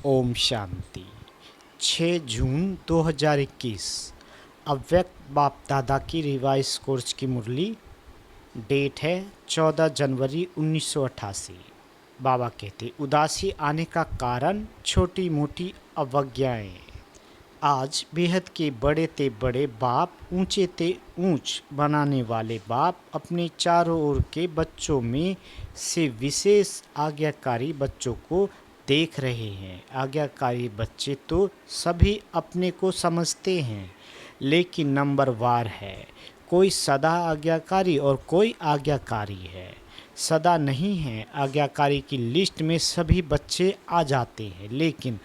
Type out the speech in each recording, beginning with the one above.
ओम शांति। 6 जून 2021 अव्यक्त बाप दादा की रिवाइज कोर्स की मुरली। डेट है 14 जनवरी 1988। बाबा कहते उदासी आने का कारण छोटी मोटी अवज्ञाएं। आज बेहद के बड़े ते बड़े बाप, ऊंचे ते ऊंच बनाने वाले बाप अपने चारों ओर के बच्चों में से विशेष आज्ञाकारी बच्चों को देख रहे हैं। आज्ञाकारी बच्चे तो सभी अपने को समझते हैं, लेकिन नंबरवार है। कोई सदा आज्ञाकारी और कोई आज्ञाकारी है। सदा नहीं है। आज्ञाकारी की लिस्ट में सभी बच्चे आ जाते हैं, लेकिन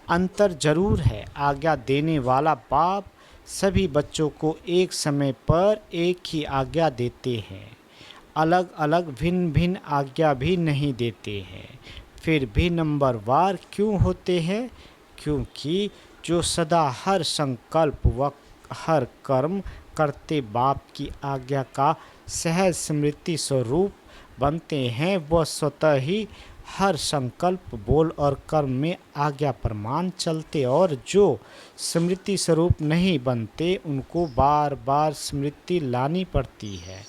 अंतर जरूर है। आज्ञा देने वाला बाप सभी बच्चों को एक समय पर एक ही आज्ञा देते हैं। अलग अलग भिन्न भिन्न आज्ञा भी नहीं देते हैं। फिर भी नंबरवार क्यों होते हैं? क्योंकि जो सदा हर संकल्प व हर कर्म करते बाप की आज्ञा का सहज स्मृति स्वरूप बनते हैं, वह स्वतः ही हर संकल्प, बोल और कर्म में आज्ञा प्रमाण चलते, और जो स्मृति स्वरूप नहीं बनते उनको बार बार स्मृति लानी पड़ती है।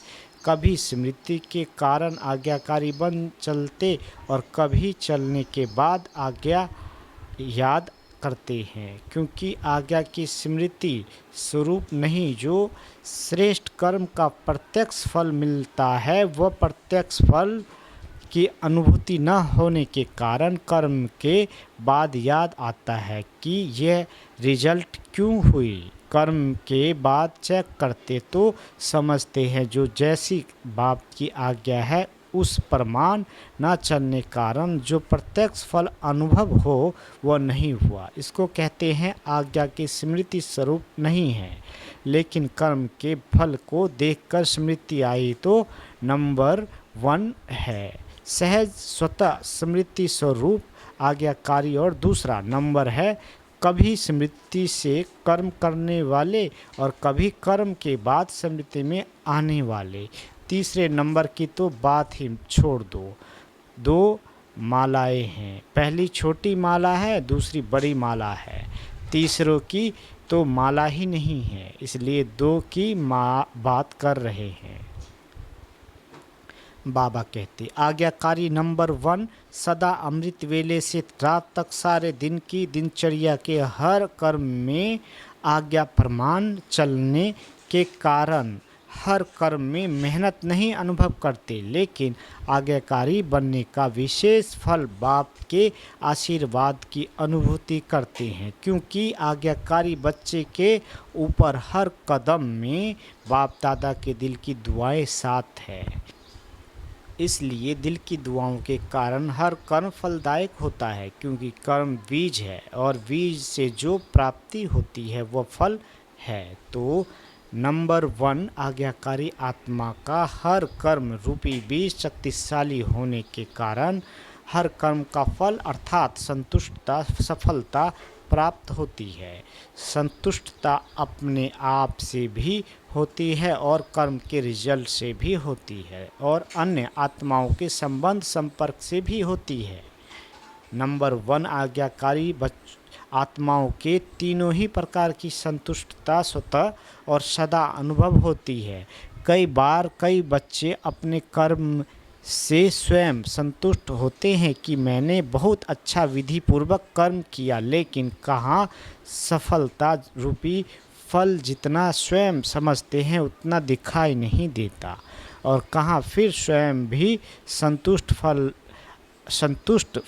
कभी स्मृति के कारण आज्ञाकारी बन चलते और कभी चलने के बाद आज्ञा याद करते हैं, क्योंकि आज्ञा की स्मृति स्वरूप नहीं। जो श्रेष्ठ कर्म का प्रत्यक्ष फल मिलता है, वह प्रत्यक्ष फल की अनुभूति न होने के कारण कर्म के बाद याद आता है कि यह रिजल्ट क्यों हुई। कर्म के बाद चेक करते तो समझते हैं जो जैसी बाप की आज्ञा है उस प्रमाण न चलने कारण जो प्रत्यक्ष फल अनुभव हो वह नहीं हुआ। इसको कहते हैं आज्ञा की स्मृति स्वरूप नहीं है, लेकिन कर्म के फल को देखकर स्मृति आई तो नंबर 1 है। सहज स्वतः स्मृति स्वरूप आज्ञाकारी। और दूसरा नंबर है कभी स्मृति से कर्म करने वाले और कभी कर्म के बाद स्मृति में आने वाले। तीसरे नंबर की तो बात ही छोड़ दो। 2 मालाएं हैं, पहली छोटी माला है, दूसरी बड़ी माला है। तीसरों की तो माला ही नहीं है, इसलिए 2 की बात कर रहे हैं। बाबा कहते आज्ञाकारी नंबर 1 सदा अमृत वेले से रात तक सारे दिन की दिनचर्या के हर कर्म में आज्ञा प्रमाण चलने के कारण हर कर्म में मेहनत नहीं अनुभव करते, लेकिन आज्ञाकारी बनने का विशेष फल बाप के आशीर्वाद की अनुभूति करते हैं। क्योंकि आज्ञाकारी बच्चे के ऊपर हर कदम में बाप दादा के दिल की दुआएं साथ है, इसलिए दिल की दुआओं के कारण हर कर्म फलदायक होता है। क्योंकि कर्म बीज है और बीज से जो प्राप्ति होती है वह फल है। तो नंबर 1 आज्ञाकारी आत्मा का हर कर्म रूपी बीज शक्तिशाली होने के कारण हर कर्म का फल अर्थात संतुष्टता, सफलता प्राप्त होती है। संतुष्टता अपने आप से भी होती है और कर्म के रिजल्ट से भी होती है और अन्य आत्माओं के संबंध संपर्क से भी होती है। नंबर 1 आज्ञाकारी आत्माओं के तीनों ही प्रकार की संतुष्टता स्वतः और सदा अनुभव होती है। कई बार कई बच्चे अपने कर्म से स्वयं संतुष्ट होते हैं कि मैंने बहुत अच्छा विधि पूर्वक कर्म किया, लेकिन कहाँ सफलता रूपी फल जितना स्वयं समझते हैं उतना दिखाई नहीं देता, और कहाँ फिर स्वयं भी संतुष्ट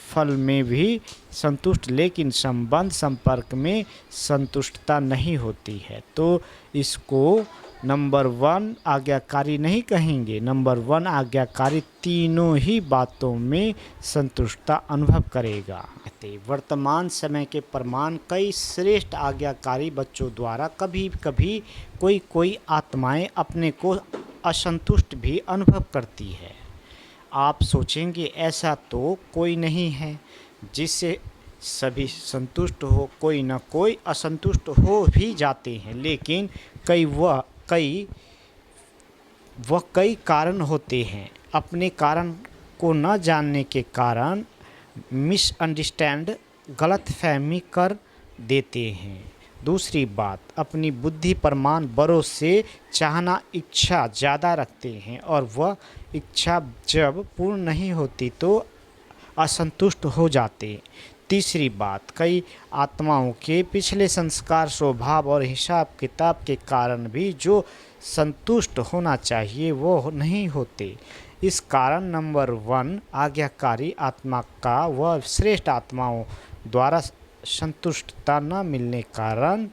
फल में भी संतुष्ट, लेकिन संबंध संपर्क में संतुष्टता नहीं होती है। तो इसको नंबर 1 आज्ञाकारी नहीं कहेंगे। नंबर 1 आज्ञाकारी तीनों ही बातों में संतुष्टता अनुभव करेगा। वर्तमान समय के प्रमाण कई श्रेष्ठ आज्ञाकारी बच्चों द्वारा कभी कभी कोई आत्माएं अपने को असंतुष्ट भी अनुभव करती है। आप सोचेंगे ऐसा तो कोई नहीं है जिससे सभी संतुष्ट हो, कोई न कोई असंतुष्ट हो भी जाते हैं, लेकिन कई कारण होते हैं। अपने कारण को न जानने के कारण मिसअंडरस्टैंड गलतफहमी कर देते हैं। दूसरी बात, अपनी बुद्धि पर मान बड़ों से चाहना इच्छा ज़्यादा रखते हैं और वह इच्छा जब पूर्ण नहीं होती तो असंतुष्ट हो जाते। तीसरी बात, कई आत्माओं के पिछले संस्कार, स्वभाव और हिसाब किताब के कारण भी जो संतुष्ट होना चाहिए वो नहीं होते। इस कारण नंबर 1, आज्ञाकारी आत्मा का वह श्रेष्ठ आत्माओं द्वारा संतुष्टता न मिलने कारण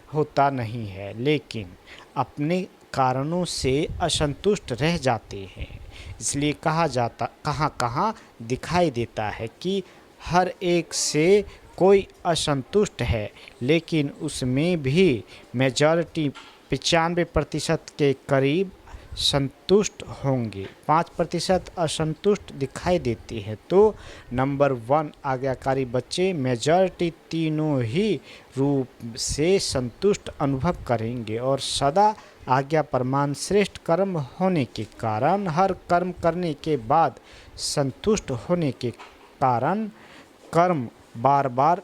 होता नहीं है, लेकिन अपने कारणों से असंतुष्ट रह जाते हैं। इसलिए कहाँ दिखाई देता है कि हर एक से कोई असंतुष्ट है, लेकिन उसमें भी मेजॉरिटी 95% के करीब संतुष्ट होंगे, 5% असंतुष्ट दिखाई देती है। तो नंबर 1, आज्ञाकारी बच्चे मेजॉरिटी तीनों ही रूप से संतुष्ट अनुभव करेंगे और सदा आज्ञा प्रमाण श्रेष्ठ कर्म होने के कारण हर कर्म करने के बाद संतुष्ट होने के कारण कर्म बार बार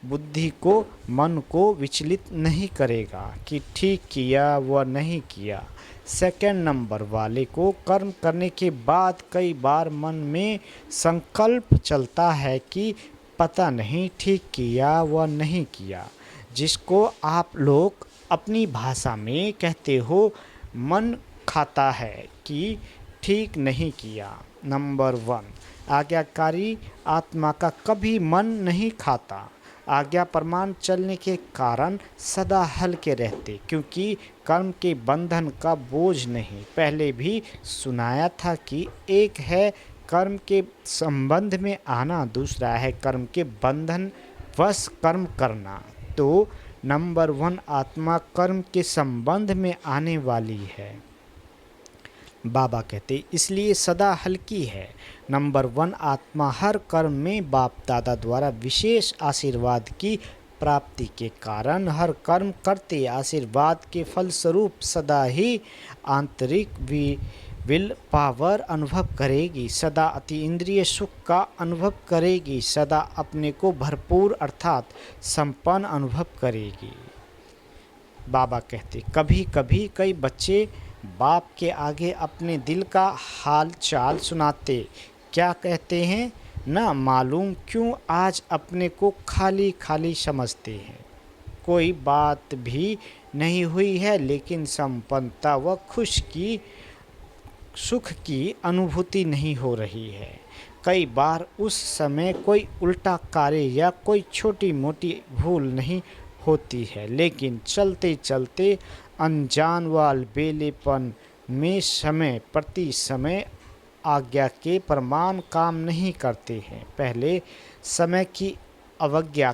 बुद्धि को, मन को विचलित नहीं करेगा कि ठीक किया व नहीं किया। सेकंड नंबर वाले को कर्म करने के बाद कई बार मन में संकल्प चलता है कि पता नहीं ठीक किया व नहीं किया, जिसको आप लोग अपनी भाषा में कहते हो मन खाता है कि ठीक नहीं किया। नंबर 1, आज्ञाकारी आत्मा का कभी मन नहीं खाता। आज्ञा प्रमाण चलने के कारण सदा हल्के रहते, क्योंकि कर्म के बंधन का बोझ नहीं। पहले भी सुनाया था कि एक है कर्म के संबंध में आना, दूसरा है कर्म के बंधन वश कर्म करना। तो नंबर 1 आत्मा कर्म के संबंध में आने वाली है, बाबा कहते, इसलिए सदा हल्की है। नंबर 1 आत्मा हर कर्म में बाप दादा द्वारा विशेष आशीर्वाद की प्राप्ति के कारण हर कर्म करते आशीर्वाद के फलस्वरूप सदा ही आंतरिक विल पावर अनुभव करेगी, सदा अति इंद्रिय सुख का अनुभव करेगी, सदा अपने को भरपूर अर्थात संपन्न अनुभव करेगी। बाबा कहते, कभी कभी कई बच्चे बाप के आगे अपने दिल का हाल चाल सुनाते। क्या कहते हैं, ना मालूम क्यों आज अपने को खाली खाली समझते हैं। कोई बात भी नहीं हुई है, लेकिन संपन्नता व सुख की अनुभूति नहीं हो रही है। कई बार उस समय कोई उल्टा कार्य या कोई छोटी मोटी भूल नहीं होती है, लेकिन चलते चलते अनजान व अलबेलेपन में समय प्रति समय आज्ञा के प्रमाण काम नहीं करते हैं। पहले समय की अवज्ञा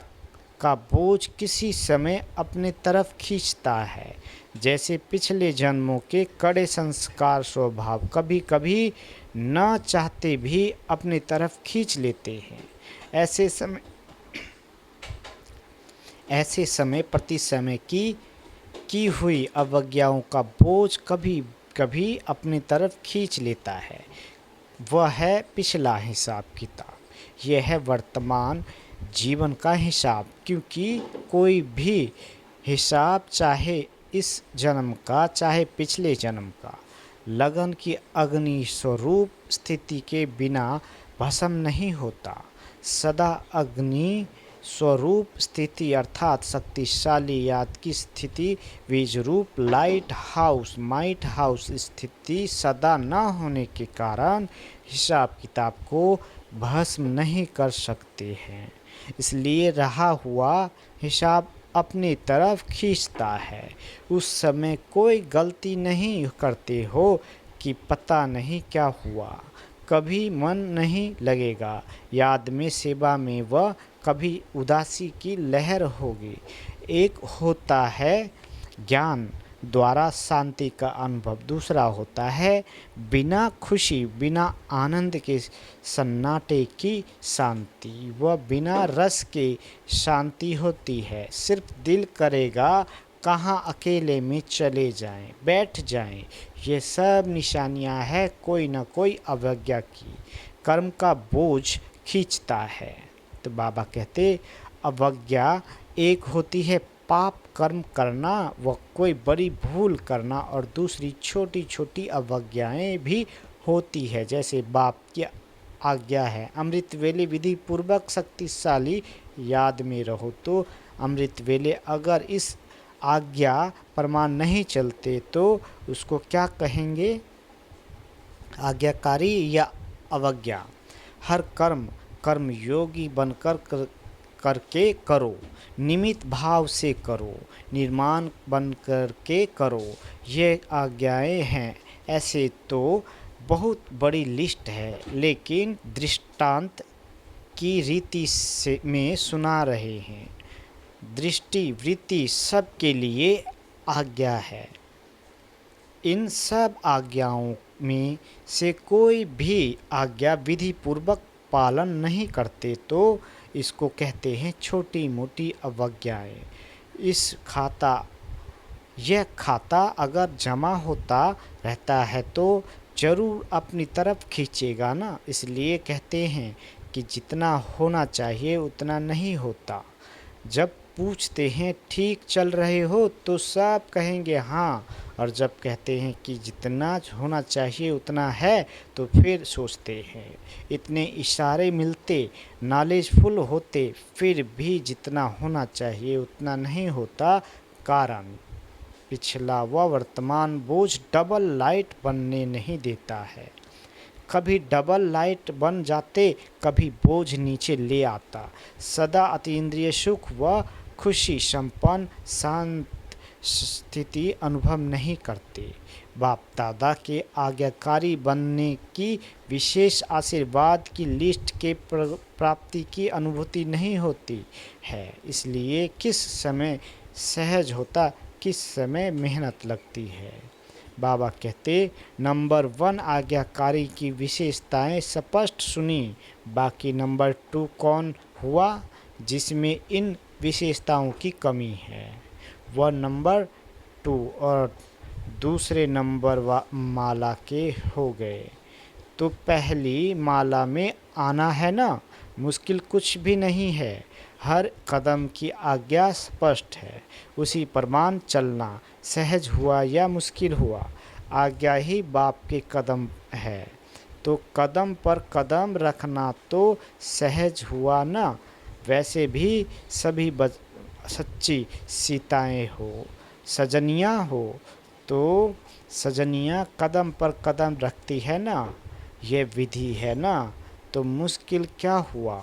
का बोझ किसी समय अपने तरफ खींचता है, जैसे पिछले जन्मों के कड़े संस्कार स्वभाव कभी कभी न चाहते भी अपने तरफ खींच लेते हैं। ऐसे समय प्रति समय की हुई अवज्ञाओं का बोझ कभी कभी अपनी तरफ खींच लेता है। वह है पिछला हिसाब किताब, यह है वर्तमान जीवन का हिसाब, क्योंकि कोई भी हिसाब चाहे इस जन्म का चाहे पिछले जन्म का लगन की अग्नि स्वरूप स्थिति के बिना भस्म नहीं होता। सदा अग्नि स्वरूप स्थिति अर्थात शक्तिशाली याद की स्थिति बीज रूप लाइट हाउस स्थिति सदा न होने के कारण हिसाब किताब को भस्म नहीं कर सकते हैं। इसलिए रहा हुआ हिसाब अपनी तरफ खींचता है। उस समय कोई गलती नहीं करते हो कि पता नहीं क्या हुआ, कभी मन नहीं लगेगा याद में, सेवा में, व कभी उदासी की लहर होगी। एक होता है ज्ञान द्वारा शांति का अनुभव, दूसरा होता है बिना खुशी बिना आनंद के सन्नाटे की शांति, व बिना रस के शांति होती है। सिर्फ दिल करेगा कहाँ अकेले में चले जाएं, बैठ जाएं। ये सब निशानियां हैं कोई न कोई अवज्ञा की, कर्म का बोझ खींचता है। तो तो बाबा कहते अवज्ञा एक होती है पाप कर्म करना व कोई बड़ी भूल करना, और दूसरी छोटी छोटी अवज्ञाएं भी होती है, जैसे बाप की आज्ञा है अमृत वेले विधि पूर्वक शक्तिशाली याद में रहो। तो अमृत वेले अगर इस आज्ञा प्रमाण नहीं चलते तो उसको क्या कहेंगे, आज्ञाकारी या अवज्ञा। हर कर्म कर्मयोगी बनकर करके करो, निमित्त भाव से करो, निर्माण बन कर के करो, ये आज्ञाएं हैं। ऐसे तो बहुत बड़ी लिस्ट है, लेकिन दृष्टांत की रीति से में सुना रहे हैं। दृष्टि वृत्ति सब के लिए आज्ञा है। इन सब आज्ञाओं में से कोई भी आज्ञा विधि पूर्वक पालन नहीं करते तो इसको कहते हैं छोटी मोटी अवज्ञाएं। यह खाता अगर जमा होता रहता है तो जरूर अपनी तरफ खींचेगा ना। इसलिए कहते हैं कि जितना होना चाहिए उतना नहीं होता। जब पूछते हैं ठीक चल रहे हो तो सब कहेंगे हाँ, और जब कहते हैं कि जितना होना चाहिए उतना है तो फिर सोचते हैं। इतने इशारे मिलते, नॉलेजफुल होते, फिर भी जितना होना चाहिए उतना नहीं होता। कारण पिछला व वर्तमान बोझ डबल लाइट बनने नहीं देता है। कभी डबल लाइट बन जाते, कभी बोझ नीचे ले आता। सदा अतीन्द्रिय सुख व खुशी संपन्न शांत स्थिति अनुभव नहीं करते। बाप दादा के आज्ञाकारी बनने की विशेष आशीर्वाद की लिस्ट के प्राप्ति की अनुभूति नहीं होती है। इसलिए किस समय सहज होता, किस समय मेहनत लगती है। बाबा कहते नंबर 1 आज्ञाकारी की विशेषताएं स्पष्ट सुनी। बाकी नंबर 2 कौन हुआ जिसमें इन विशेषताओं की कमी है। वह नंबर 2 और दूसरे नंबर माला के हो गए। तो पहली माला में आना है ना, मुश्किल कुछ भी नहीं है। हर कदम की आज्ञा स्पष्ट है, उसी प्रमाण चलना सहज हुआ या मुश्किल हुआ, आज्ञा ही बाप के कदम है। तो कदम पर कदम रखना तो सहज हुआ ना। वैसे भी सभी सच्ची सीताएं हो, सजनियां हो, तो सजनियां कदम पर कदम रखती है ना। ये विधि है ना, तो मुश्किल क्या हुआ।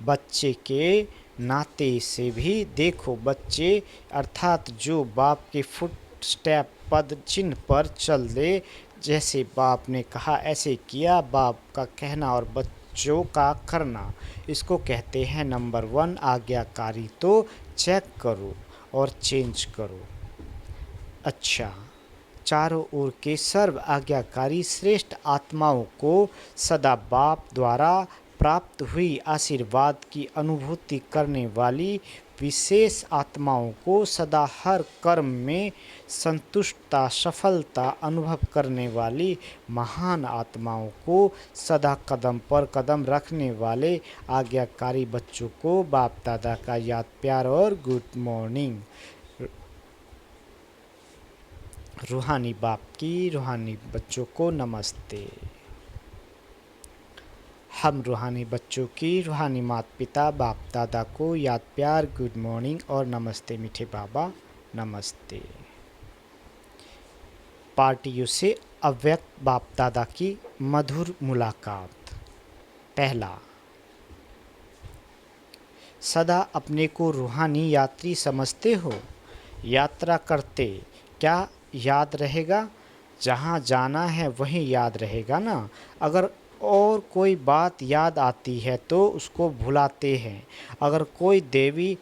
बच्चे के नाते से भी देखो, बच्चे अर्थात जो बाप के फुट स्टेप पद चिन्ह पर चल दे, जैसे बाप ने कहा ऐसे किया, बाप का कहना और बच्चों का करना, इसको कहते हैं नंबर 1 आज्ञाकारी। तो चेक करो और चेंज करो। अच्छा, चारों ओर के सर्व आज्ञाकारी श्रेष्ठ आत्माओं को सदा बाप द्वारा प्राप्त हुई आशीर्वाद की अनुभूति करने वाली विशेष आत्माओं को सदा हर कर्म में संतुष्टता सफलता अनुभव करने वाली महान आत्माओं को सदा कदम पर कदम रखने वाले आज्ञाकारी बच्चों को बाप दादा का याद प्यार और गुड मॉर्निंग। रूहानी बाप की रूहानी बच्चों को नमस्ते। हम रूहानी बच्चों की रूहानी माता पिता बाप दादा को याद प्यार गुड मॉर्निंग और नमस्ते मीठे बाबा नमस्ते। पार्टियों से अव्यक्त बाप दादा की मधुर मुलाकात। पहला, सदा अपने को रूहानी यात्री समझते हो। यात्रा करते क्या याद रहेगा, जहाँ जाना है वहीं याद रहेगा ना। अगर और कोई बात याद आती है तो उसको भुलाते हैं। अगर कोई देवी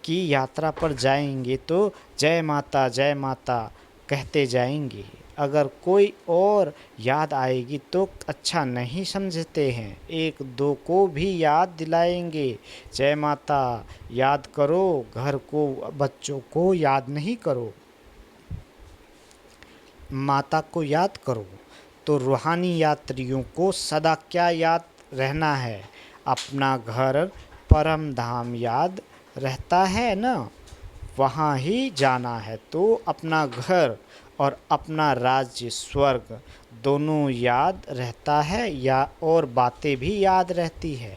की यात्रा पर जाएंगे तो जय माता कहते जाएंगे। अगर कोई और याद आएगी तो अच्छा नहीं समझते हैं, एक दो को भी याद दिलाएंगे। जय माता याद करो, घर को बच्चों को याद नहीं करो, माता को याद करो। तो रूहानी यात्रियों को सदा क्या याद रहना है, अपना घर परम धाम याद रहता है ना, वहाँ ही जाना है तो अपना घर और अपना राज्य स्वर्ग दोनों याद रहता है या और बातें भी याद रहती है।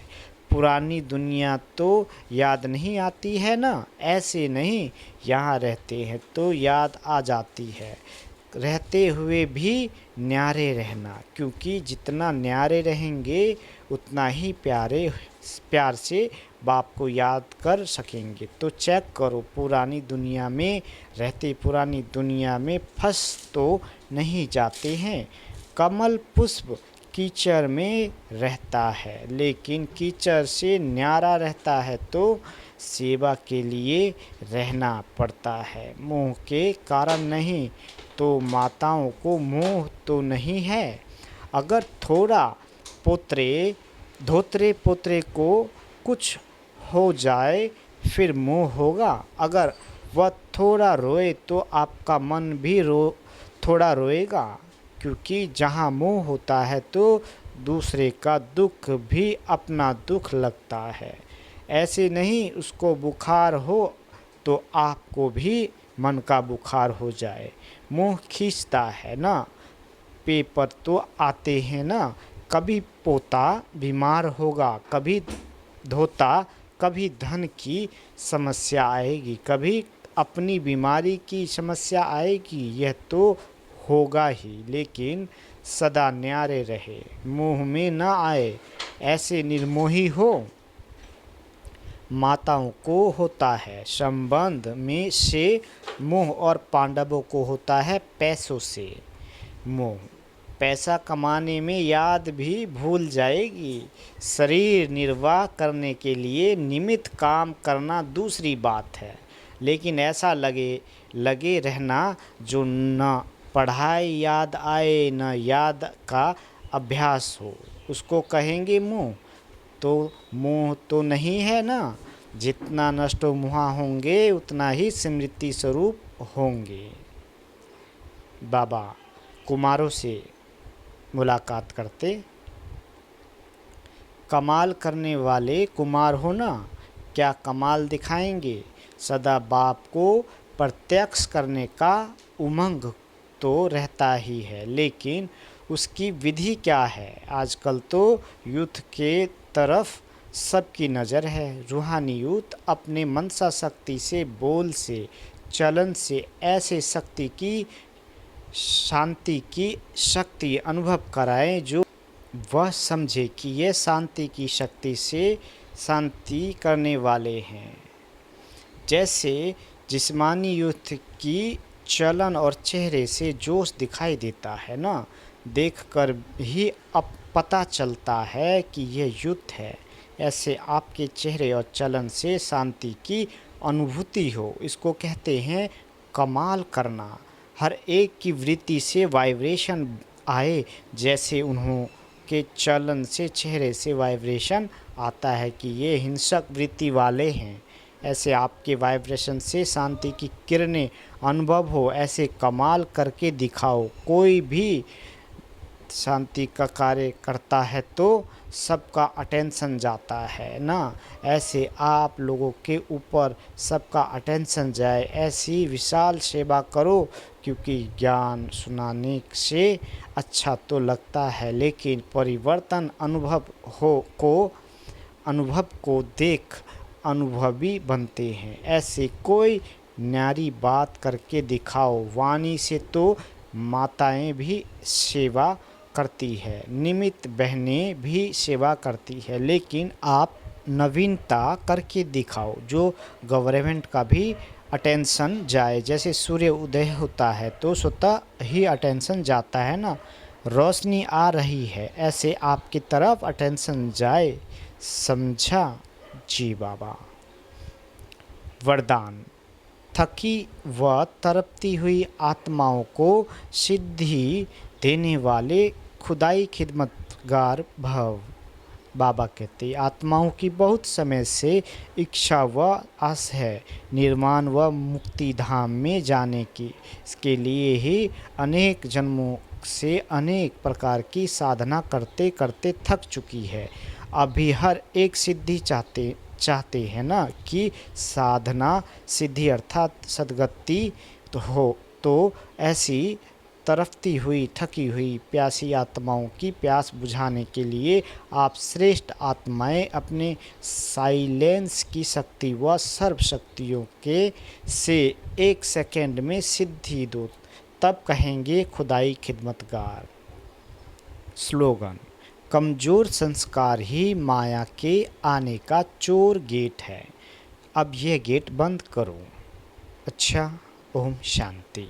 पुरानी दुनिया तो याद नहीं आती है ना, ऐसे नहीं, यहाँ रहते हैं तो याद आ जाती है। रहते हुए भी न्यारे रहना, क्योंकि जितना न्यारे रहेंगे उतना ही प्यार से बाप को याद कर सकेंगे। तो चेक करो, पुरानी दुनिया में रहते पुरानी दुनिया में फंस तो नहीं जाते हैं। कमल पुष्प कीचड़ में रहता है, लेकिन कीचड़ से न्यारा रहता है तो सेवा के लिए रहना पड़ता है। मोह के कारण नहीं, तो माताओं को मोह तो नहीं है। अगर थोड़ा धोत्रे पोत्रे को कुछ हो जाए फिर मोह होगा। अगर वह थोड़ा रोए तो आपका मन भी थोड़ा रोएगा, क्योंकि जहाँ मोह होता है तो दूसरे का दुख भी अपना दुख लगता है। ऐसे नहीं उसको बुखार हो तो आपको भी मन का बुखार हो जाए। मोह खींचता है ना, पेपर तो आते हैं ना, कभी पोता बीमार होगा, कभी धोता, कभी धन की समस्या आएगी, कभी अपनी बीमारी की समस्या आएगी, यह तो होगा ही। लेकिन सदा न्यारे रहे, मोह में न आए, ऐसे निर्मोही हो। माताओं को होता है संबंध में से मोह और पांडवों को होता है पैसों से मोह। पैसा कमाने में याद भी भूल जाएगी। शरीर निर्वाह करने के लिए नियमित काम करना दूसरी बात है, लेकिन ऐसा लगे रहना जो न पढ़ाई याद आए न याद का अभ्यास हो, उसको कहेंगे मोह। तो मोह तो नहीं है ना, जितना नष्ट मुहा होंगे उतना ही स्मृति स्वरूप होंगे। बाबा कुमारों से मुलाकात करते, कमाल करने वाले कुमार हो ना, क्या कमाल दिखाएंगे। सदा बाप को प्रत्यक्ष करने का उमंग तो रहता ही है, लेकिन उसकी विधि क्या है। आजकल तो यूथ के तरफ सबकी नज़र है। रूहानी यूथ अपने मनसा शक्ति से, बोल से, चलन से ऐसे शांति की शक्ति अनुभव कराएं जो वह समझे कि ये शांति की शक्ति से शांति करने वाले हैं। जैसे जिस्मानी युद्ध की चलन और चेहरे से जोश दिखाई देता है ना, देखकर ही अब पता चलता है कि यह युद्ध है। ऐसे आपके चेहरे और चलन से शांति की अनुभूति हो, इसको कहते हैं कमाल करना। हर एक की वृत्ति से वाइब्रेशन आए, जैसे उन्हों के चलन से, चेहरे से वाइब्रेशन आता है कि ये हिंसक वृत्ति वाले हैं। ऐसे आपके वाइब्रेशन से शांति की किरणें अनुभव हो, ऐसे कमाल करके दिखाओ। कोई भी शांति का कार्य करता है तो सबका अटेंशन जाता है ना, ऐसे आप लोगों के ऊपर सबका अटेंशन जाए, ऐसी विशाल सेवा करो। क्योंकि ज्ञान सुनाने से अच्छा तो लगता है, लेकिन परिवर्तन अनुभव को देख अनुभवी बनते हैं। ऐसे कोई न्यारी बात करके दिखाओ। वाणी से तो माताएं भी सेवा करती है, निमित्त बहनें भी सेवा करती है, लेकिन आप नवीनता करके दिखाओ जो गवर्नमेंट का भी अटेंशन जाए। जैसे सूर्य उदय होता है तो स्वतः ही अटेंशन जाता है ना, रोशनी आ रही है, ऐसे आपकी तरफ अटेंशन जाए। समझा जी बाबा। वरदान। थकी व तड़पती हुई आत्माओं को सिद्धि देने वाले खुदाई खिदमतगार भव। बाबा कहते आत्माओं की बहुत समय से इच्छा व आस है निर्माण व मुक्ति धाम में जाने की। इसके लिए ही अनेक जन्मों से अनेक प्रकार की साधना करते करते थक चुकी है। अभी हर एक सिद्धि चाहते चाहते हैं ना कि साधना सिद्धि अर्थात सद्गति तो ऐसी तरफती हुई थकी हुई प्यासी आत्माओं की प्यास बुझाने के लिए आप श्रेष्ठ आत्माएं अपने साइलेंस की शक्ति व सर्व शक्तियों के से 1 सेकंड में सिद्धि दो, तब कहेंगे खुदाई खिदमतगार। स्लोगन: कमज़ोर संस्कार ही माया के आने का चोर गेट है, अब यह गेट बंद करो। अच्छा, ओम शांति।